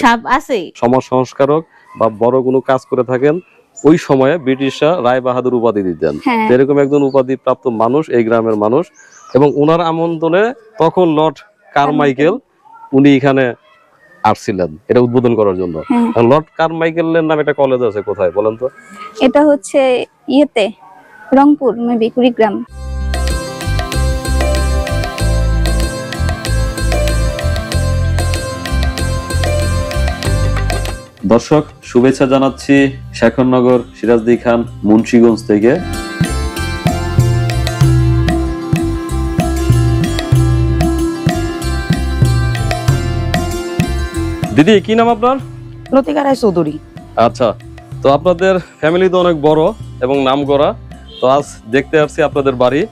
সাপ আছে। সমাজ সংস্কারক বা বড় কোনো কাজ করে থাকেন, ওই সময়ে ব্রিটিশরা রায় বাহাদুর উপাধি দিতেন। এরকম একজন উপাধি প্রাপ্ত মানুষ এই গ্রামের মানুষ, এবং ওনার আমন্ত্রণে তখন লর্ড কারমাইকেল উনি এখানে আসছিলেন এটা উদ্বোধন করার জন্য। লর্ড কারমাইকেলের নামে একটা কলেজ আছে, কোথায় বলেন তো? এটা হচ্ছে ইয়েতে, রংপুর, মেবি কুড়িগ্রাম। দর্শক, শুভেচ্ছা জানাচ্ছি শেখরনগর সিরাজদি খান মুন্সিগঞ্জ থেকে। দিদি, কি নাম আপনার? লতিকা রায় চৌধুরী। আচ্ছা, তো আপনাদের ফ্যামিলি তো অনেক বড় এবং নামকরা, তো আজ দেখতে আসছি আপনাদের বাড়ি।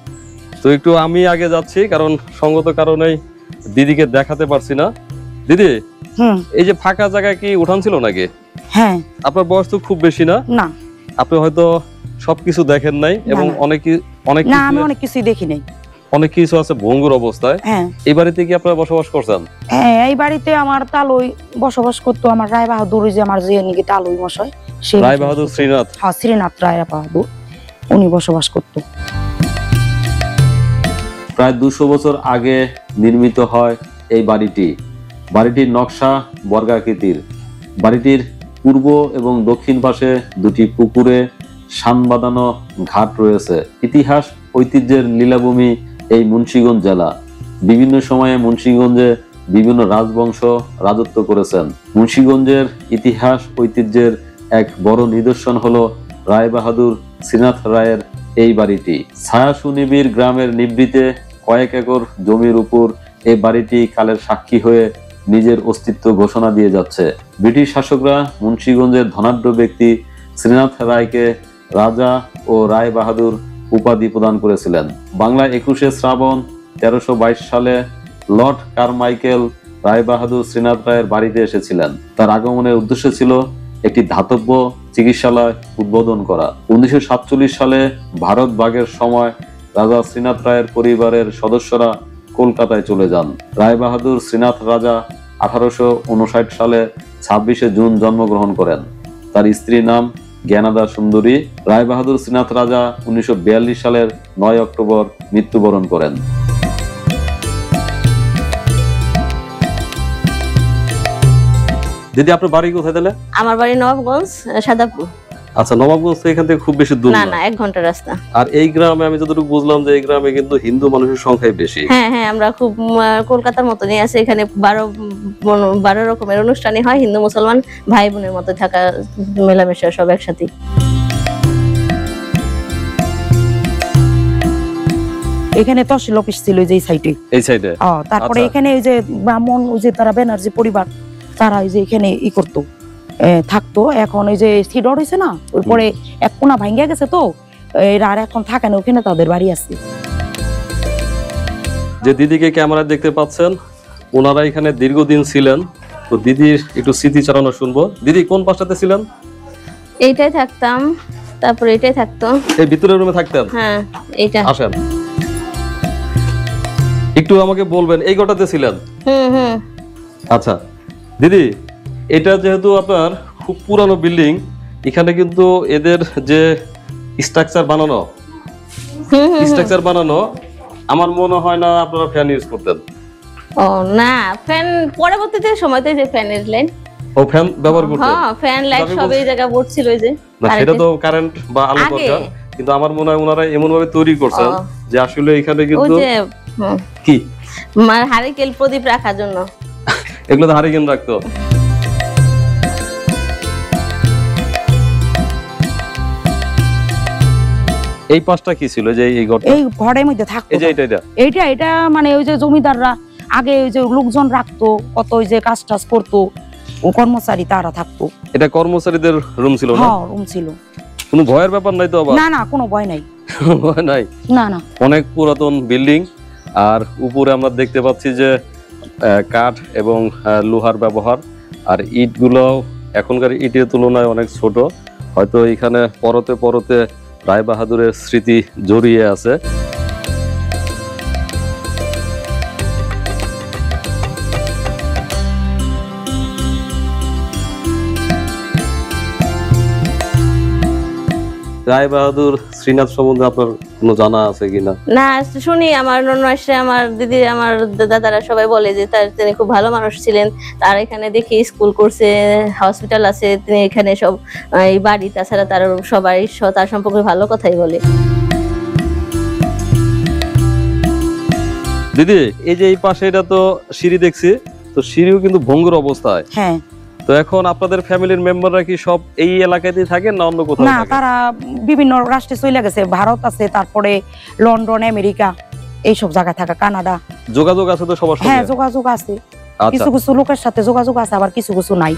তো একটু আমি আগে যাচ্ছি, কারণ সঙ্গত কারণেই দিদিকে দেখাতে পারছি না। দিদি, এই যে ফাঁকা জায়গায় কি উঠান ছিল নাকি? হ্যাঁ। আপনার বয়স তো খুব বেশি না? না। আপনি হয়তো সবকিছু দেখেন নাই, এবং অনেক কিছুই দেখি নাই। অনেক কিছু আছে ভঙ্গুর অবস্থায়। এই বাড়িতে কি আপনারা বসবাস করছেন? হ্যাঁ, এই বাড়িতে আমার তালুই বসবাস করতো। আমার রায় বাহাদুর, যে আমার যে নাকি তালুই মশাই, সেই রায় বাহাদুর শ্রীনাথ। হ্যাঁ, শ্রীনাথ রায় বাহাদুর, উনি বসবাস করতো। প্রায় 200 বছর আগে নির্মিত হয় এই বাড়িটি। বাড়িটির নকশা বর্গাকৃতির। বাড়িটির পূর্ব এবং দক্ষিণ পাশে দুটি পুকুরে শান বাঁধানো ঘাট রয়েছে। ইতিহাস ঐতিহ্যের লীলাভূমি এই মুন্সিগঞ্জ জেলা। বিভিন্ন সময়ে মুন্সিগঞ্জে বিভিন্ন রাজবংশ রাজত্ব করেছেন। মুন্সিগঞ্জের ইতিহাস ঐতিহ্যের এক বড় নিদর্শন হলো রায় বাহাদুর শ্রীনাথ রায়ের এই বাড়িটি। ছায়া সুনিবিড় গ্রামের নিভৃতে কয়েক একর জমির উপর এই বাড়িটি কালের সাক্ষী হয়ে নিজের অস্তিত্ব ঘোষণা দিয়ে যাচ্ছে। ব্রিটিশ শাসকরা মুন্সিগঞ্জের ধনাঢ্য ব্যক্তি শ্রীনাথ রায়কে রাজা ও রায় বাহাদুর উপাধি প্রদান করেছিলেন। বাংলা 21শে শ্রাবণ 1322 সালে লর্ড কারমাইকেল রায় বাহাদুর শ্রীনাথ রায়ের বাড়িতে এসেছিলেন। তার আগমনের উদ্দেশ্য ছিল একটি ধাতব্য চিকিৎসালয় উদ্বোধন করা। 1947 সালে ভারত ভাগের সময় রাজা শ্রীনাথ রায়ের পরিবারের সদস্যরা কলকাতায় চলে যান। রায় বাহাদুর শ্রীনাথ রাজা 1859 সালে 26শে জুন জন্মগ্রহণ করেন। তার স্ত্রীর নাম জ্ঞানাদা সুন্দরী। রায় বাহাদুর শ্রীনাথ রাজা 1942 সালের 9 অক্টোবর মৃত্যুবরণ করেন। দিদি, আপনার বাড়ি কোথায় তাহলে? আমার বাড়ি নবাবগঞ্জ, সাদাপুর। আচ্ছা, নবাবগঞ্জ তো এখান থেকে খুব বেশি দূর না, 1 ঘন্টার রাস্তা। আর এই গ্রামে আমি যতটুকু বুঝলাম যে এই গ্রামে কিন্তু হিন্দু মানুষের সংখ্যাই বেশি। হ্যাঁ, আমরা খুব কলকাতার মতনই আছে। এখানে 12 রকমের অনুষ্ঠানই হয়। হিন্দু মুসলমান ভাই বোনের মতো থাকা, মেলামেশা সব একসাথে। এখানে তহসিল অফিস ছিল যে এই সাইডে। তারপরে এখানে ওই যে ব্রাহ্মণ, ওই যে তারা ব্যানার্জি পরিবার, তারা ওই যে এখানে করতো, থাকতো। এখন ওই যে সিডর হয়েছে না, ওই পরে এক কোনা ভাঙ্গা গেছে, তো এরা আর এখন থাকে না, ওখানে তাদের বাড়ি আছে। যে দিদিকে ক্যামেরায় দেখতে পাচ্ছেন, ওনারা এখানে দীর্ঘদিন ছিলেন। তো দিদির একটু স্মৃতিচারণা শুনবো। দিদি, কোন পাশটাতে ছিলেন? এইটাই থাকতাম, তারপর এটাই থাকতো। এই ভিতরের রুমে থাকতেন? হ্যাঁ, এইটা। আসেন, একটু আমাকে বলবেন এই ঘরটাতে ছিলেন? আচ্ছা দিদি, এটা যেহেতু আপনার খুব পুরানো বিল্ডিং, এখানে কিন্তু এদের যে স্ট্রাকচার বানানো আমার মনে হয় না আপনারা ফ্যান ইউজ করতেন। ও না, ফ্যান পরবর্তীতে সময়তে যে ফ্যানের লাইন, ও ফ্যান ব্যবহার করতেন? হ্যাঁ, ফ্যান লাইট সব এই জায়গা বোর্ড ছিল। ওই যে না, সেটা তো কারেন্ট বা আলো দরকার, কিন্তু আমার মনে হয় ওনারা এমন ভাবে তৈরি করছেন যে আসলে এখানে কিন্তু কি হারিকেন প্রদীপ রাখার জন্য এগুলো তো হারিকেন রাখতো। এই পাশটা কি ছিল যে এই ঘরটা? এই ঘরের মধ্যে থাকতো। এই যে এটা মানে ওই যে জমিদাররা আগে ওই যে লোকজন রাখতো, কত ওই যে কাজ টাজ করতো, ও কর্মচারী তারা থাকতো। এটা কর্মচারীদের রুম ছিল না? হ্যাঁ, রুম ছিল। কোনো ভয়ের ব্যাপার নাই তো? আবার না, কোনো ভয় নাই। ভয় নাই? না। অনেক পুরাতন বিল্ডিং, আর উপরে আমরা দেখতে পাচ্ছি যে কাঠ এবং লোহার ব্যবহার, আর ইটগুলো এখনকার ইটের তুলনায় অনেক ছোট। হয়তো এখানে পরতে পরতে রায় বাহাদুরের স্মৃতি জড়িয়ে আছে। রায় বাহাদুর শ্রীনাথ সম্বন্ধে আপনার কোনো জানা আছে কিনা? না, শুনি আমার ননমাসে আমার দিদি আমার দাদারা সবাই বলে যে তিনি খুব ভালো মানুষ ছিলেন। তার এখানে দেখি স্কুল করছে, হসপিটাল আছে, তিনি এখানে সব এই বাড়ি, তাছাড়া তার সবাই তার সম্পর্কে ভালো কথাই বলে। দিদি এই যে এই পাশে এটা তো সিঁড়ি দেখছি, তো সিঁড়িও কিন্তু ভঙ্গুর অবস্থায়। হ্যাঁ। তো এখন আপনাদের ফ্যামিলির মেম্বাররা কি সব এই এলাকাতেই থাকেন না অন্য কোথাও না, থাকেন? তারা বিভিন্ন রাষ্ট্রে চলে গেছে, ভারত আছে, তারপরে লন্ডন, আমেরিকা, এইসব জায়গায় থাকা, কানাডা। যোগাযোগ আছে তো সবার হ্যাঁ, সঙ্গে? যোগাযোগ আছে, আচ্ছা, কিছু কিছু লোকের সাথে যোগাযোগ আছে, আবার কিছু কিছু নাই।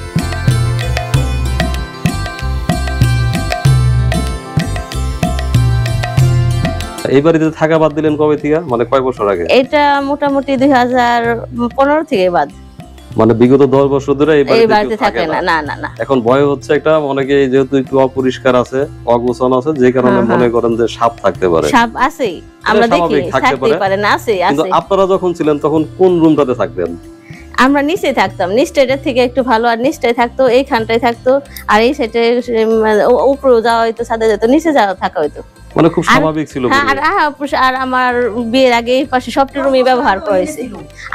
এই বাড়িতে থাকা বাদ দিলেন কবে থেকে, মানে কয় বছর আগে? এটা মোটামুটি 2015 থেকে বাদ, মানে বিগত 10 বছর ধরে এই এই বাড়িতে বাড়িতে কেউ থাকে থাকে না। না। না না না, এখন ভয় হচ্ছে একটা, অনেকে যেহেতু একটু অপরিষ্কার আছে, অগোছাল আছে, যে কারণে হ্যাঁ, মনে করেন যে সাপ থাকতে পারে। সাপ আছেই, আমরা দেখি, স্বাভাবিক, থাকতে থাকতেই পারে না, আছে কিন্তু আছে। আপনারা যখন ছিলেন তখন কোন রুমটাতে থাকতেন? আমরা নিচে থাকতাম, নিচটার থেকে একটু ভালো, আর নিচটাই থাকতো, এইখানটাই থাকতো, আর এই সাইডে উপরে যাওয়া হইতো, ছাদে যেত, নিচে যাওয়া থাকা হইতো। মানে খুব স্বাভাবিক ছিল। হ্যাঁ, আর আমার বিয়ের আগে এই পাশে সবটি রুমই ব্যবহার করেছে।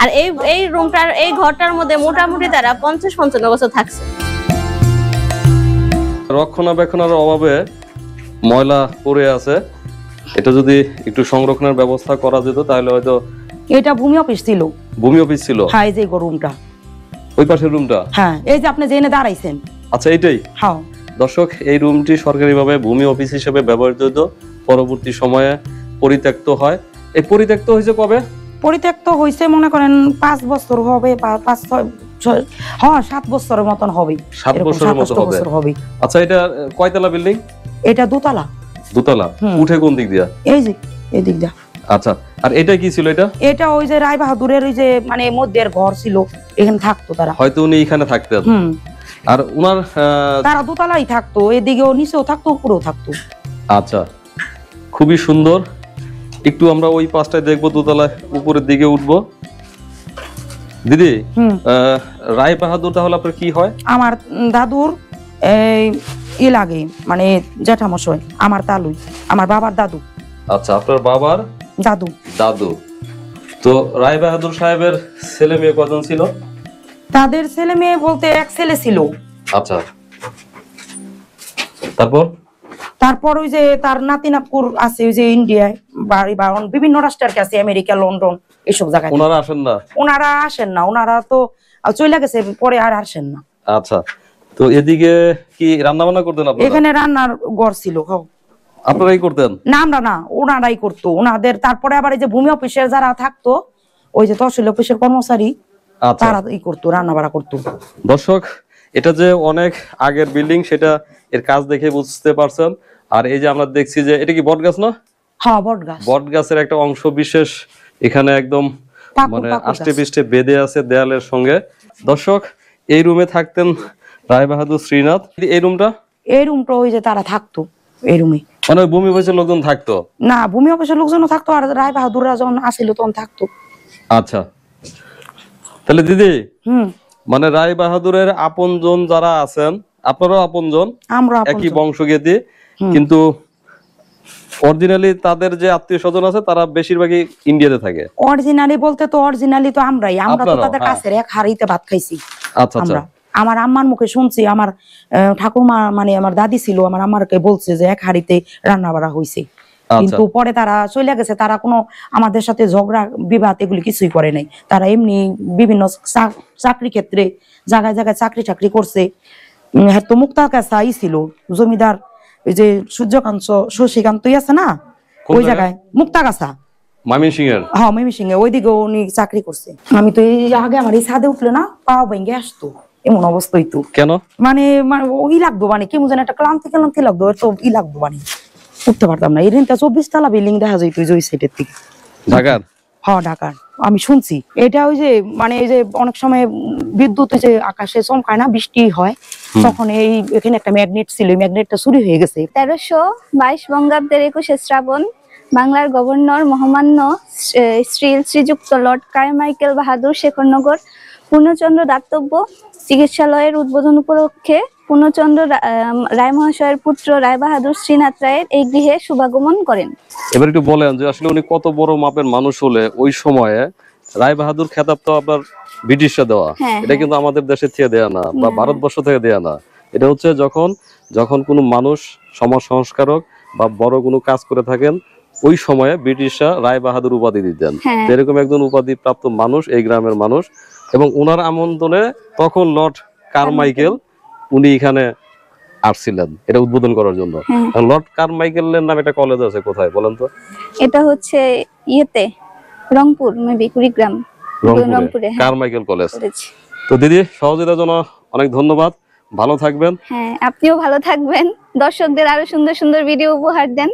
আর এই রুমটার, এই ঘরটার মধ্যে মোটামুটি তারা 50-55 বছর থাকছে। রক্ষণাবেক্ষণের অভাবে ময়লা পড়ে আছে, এটা যদি একটু সংরক্ষণের ব্যবস্থা করা যেত তাহলে হয়তো। এটা ভূমি অফিস ছিল। ভূমি অফিস ছিল? হ্যাঁ, এই যে রুমটা, ওই পাশের রুমটা। হ্যাঁ, এই যে আপনি জেনে দাঁড়াইছেন। আচ্ছা, এইটাই। হ্যাঁ। দর্শক, এই রুমটি সরকারিভাবে ভূমি অফিস হিসেবে ব্যবহৃত হতো, পরবর্তী সময়ে পরিত্যক্ত হয়। এই পরিত্যক্ত হয়েছে কবে? পরিত্যক্ত হয়েছে মনে করেন 5 বছর হবে, বা 5-6, হ্যাঁ 7 বছরের মতন হবে। 7 বছরের মতো হবে। আচ্ছা, এটা কয়তলা বিল্ডিং? এটা দোতলা। দোতলা। হুম। উঠে কোন দিক দিয়া? এই যে এই দিক দা। আচ্ছা, আর এটা কি ছিল? এটা ওই যে রায় বাহাদুরের ওই যে মানে মধ্যের ঘর ছিল, এখানে থাকতো তারা। হয়তো উনি এখানে থাকতেন। আর উনার তারা দোতলাই থাকতো, এদিকেও নিচেও থাকতো, উপরেও থাকতো। আচ্ছা, খুবই সুন্দর। একটু আমরা ওই পাশটায় দেখবো, দোতলায় উপরের দিকে উঠবো। দিদি, রায় বাহাদুর তাহলে আপনার কি হয়? আমার দাদুর লাগে, মানে জ্যাঠামশাই, আমার তালুই, আমার বাবার দাদু। আচ্ছা, আপনার বাবার দাদু। দাদু। তো রায় বাহাদুর সাহেবের ছেলে মেয়ে কজন ছিল? তাদের ছেলে মেয়ে বলতে এক ছেলে ছিল। আচ্ছা, তারপর ওই যে তার নাতি নাতকুর আছে, ওই যে ইন্ডিয়ায় বাড়ি, বা বিভিন্ন রাষ্ট্রের কাছে, আমেরিকা, লন্ডন, এসব জায়গায়। ওনারা আসেন না? ওনারা আসেন না, ওনারা তো চলে গেছে, পরে আর আসেন না। আচ্ছা, তো এদিকে কি রান্না বান্না করতেন আপনারা? এখানে রান্নার ঘর ছিল। আপনারাই করতেন? না, আমরা না, ওনারাই করতো ওনাদের। তারপরে আবার এই যে ভূমি অফিসের যারা থাকতো, ওই যে তহসিল অফিসের কর্মচারী, তারা করতো, রান্না বাড়া করতো। দর্শক, এটা যে অনেক আগের বিল্ডিং সেটা এর কাজ দেখে বুঝতে পারছেন। আর এই যে আমরা দেখছি যে এটা কি বট গাছ না? হ্যাঁ, বট গাছ। বট গাছের একটা অংশ বিশেষ এখানে একদম মানে আষ্টে পৃষ্ঠে বেঁধে আছে দেয়ালের সঙ্গে। দর্শক, এই রুমে থাকতেন রায় বাহাদুর শ্রীনাথ। এই রুমটা ওই যে তারা থাকতো এই রুমে, মানে ভূমি অফিসের লোকজন থাকতো না? ভূমি অফিসের লোকজনও থাকতো, আর রায় বাহাদুররা যখন আসিল তখন থাকতো। আচ্ছা, তাহলে দিদি, মানে রায় বাহাদুরের আপনজন যারা আছেন, আপনারাও আপনজন, আমরা একই বংশগতি, কিন্তু অরিজিনালি তাদের যে আত্মীয় স্বজন আছে তারা বেশিরভাগই ইন্ডিয়াতে থাকে। অরিজিনালি বলতে তো অরিজিনালি তো আমরা তো তাদের কাছে এক হাড়িতে ভাত খাইছি। আচ্ছা আচ্ছা, আমার আম্মার মুখে শুনছি, আমার ঠাকুমা মানে আমার দাদি ছিল, আমার আম্মাকে বলছে যে এক হাড়িতে রান্না বাড়া হয়েছে। কিন্তু পরে তারা চলে গেছে, তারা কোনো আমাদের সাথে ঝগড়া বিবাদ এগুলি কিছুই করে নাই। তারা এমনি বিভিন্ন চাকরি ক্ষেত্রে জায়গায় জায়গায় চাকরি করছে। তো মুক্তার কাছে ছিল জমিদার, ওই যে সূর্যকান্ত শশীকান্ত আছে না, ওই জায়গায় মুক্তাগাছা, ময়মনসিংহের। হ্যাঁ, ময়মনসিংহে, ওইদিকে উনি চাকরি করছে। আমি তো এই আগে আমার এই ছাদে উঠলে না পাও ভেঙে আসতো, এমন অবস্থা হইতো। কেন? মানে ওই লাগতো, মানে কেমন যেন একটা ক্লান্তি লাগতো, তো ই লাগতো, মানে উঠতে পারতাম না। এই ঋণটা 24 তলা বিল্ডিং দেখা যেত ওই সাইডের থেকে, ঢাকার। হ্যাঁ, ঢাকার। আমি শুনছি এটা ওই যে মানে এই যে অনেক সময় বিদ্যুৎ যে আকাশে চমকায় না, বৃষ্টি হয়, তখন এই এখানে একটা ম্যাগনেট ছিল, এই ম্যাগনেটটা চুরি হয়ে গেছে। 1322 বঙ্গাব্দের 21শে শ্রাবণ বাংলার গভর্নর মহামান্য শ্রীযুক্ত লর্ড কারমাইকেল বাহাদুর শেখরনগর পূর্ণচন্দ্র দাতব্য চিকিৎসালয়ের উদ্বোধন উপলক্ষে পূর্ণচন্দ্র রায় মহাশয়ের পুত্র রায় বাহাদুর শ্রীনাথ রায়ের এই গৃহে শুভাগমন করেন। এবার একটু বলেন যে আসলে উনি কত বড় মাপের মানুষ হলে ওই সময়ে রায় বাহাদুর খেতাব তো আপনার ব্রিটিশরা দেওয়া, হ্যাঁ, এটা কিন্তু আমাদের দেশে থেকে দেয়া না বা ভারতবর্ষ থেকে দেয়া না। এটা হচ্ছে যখন কোনো মানুষ সমাজ সংস্কারক বা বড় কোনো কাজ করে থাকেন ওই সময়ে ব্রিটিশরা রায় বাহাদুর উপাধি দিতেন। হ্যাঁ। এরকম একজন উপাধি প্রাপ্ত মানুষ এই গ্রামের মানুষ, এবং ওনার আমন্ত্রণে তখন লর্ড কারমাইকেল উনি এখানে আসছিলেন এটা উদ্বোধন করার জন্য। হ্যাঁ। লর্ড কারমাইকেলের নামে একটা কলেজ আছে, কোথায় বলেন তো? এটা হচ্ছে ইয়েতে রংপুর, মেবি কুড়িগ্রাম, রংপুরে, হ্যাঁ, কারমাইকেল কলেজ। করেছি। তো দিদি সহযোগিতার জন্য অনেক ধন্যবাদ, ভালো থাকবেন। হ্যাঁ, আপনিও ভালো থাকবেন, দর্শকদের আরো সুন্দর সুন্দর ভিডিও উপহার দেন।